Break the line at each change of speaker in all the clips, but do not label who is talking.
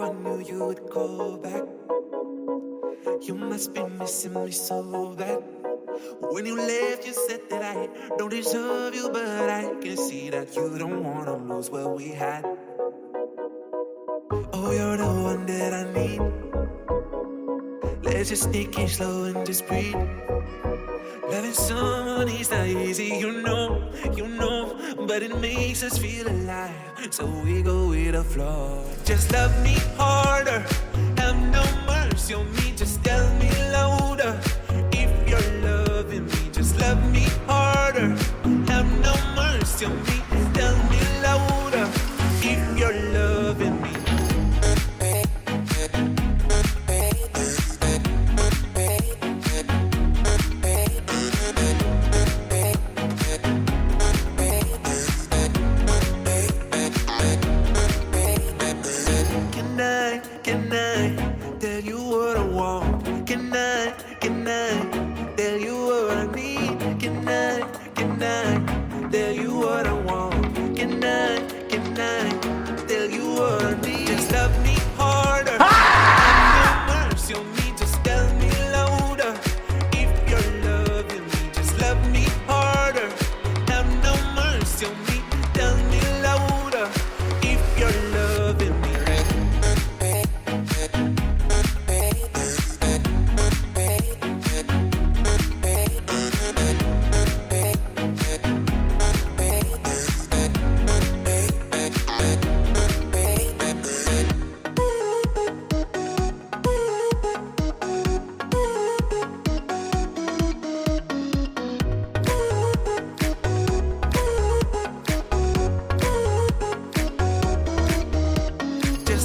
Oh, I knew you would call back. You must be missing me so bad. When you left, you said that I don't deserve you, but I can see that you don't wanna lose what we had. Oh, you're the one that I need. Let's just sneak in slow and just breathe. Loving someone is not easy, you know, but it makes us feel alive, so we go with the flow. Just love me harder, have no mercy on me, just tell me louder. If you're loving me, just love me harder, have no mercy on me, tell me louder. If you're loving me. Can I tell you what I want? Can I tell you what I need? Can I tell you what I want? Can I tell you what I need? Just love me harder. Have no mercy on me, just tell me louder. If you're loving me, just love me harder. Have no mercy on me, tell me louder. If you're loving me.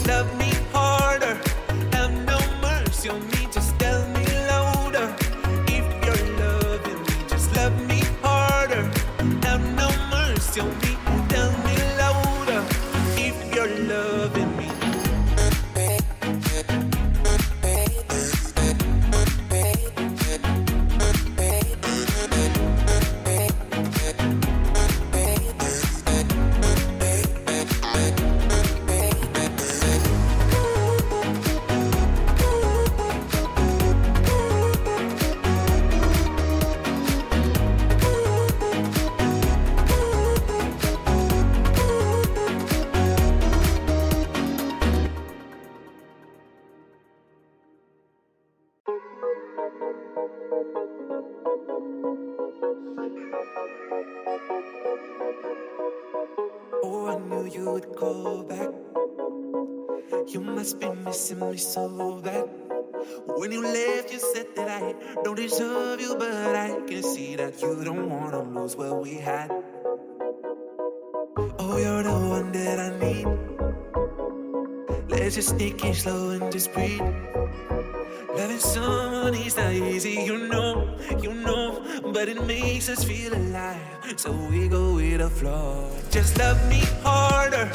Love me harder, have no mercy on me, just tell me louder. If you're loving me, just love me harder, have no mercy on me, tell me louder. If you're loving me. Oh, I knew you would call back. You must be missing me so bad. When you left, you said that I don't deserve you, but I can see that you don't wanna lose what we had. Oh, you're the one that I need. Let's just sneak in slow and just breathe. Loving someone is not easy, you know, but it makes us feel alive, so we go with the flow. Just love me harder,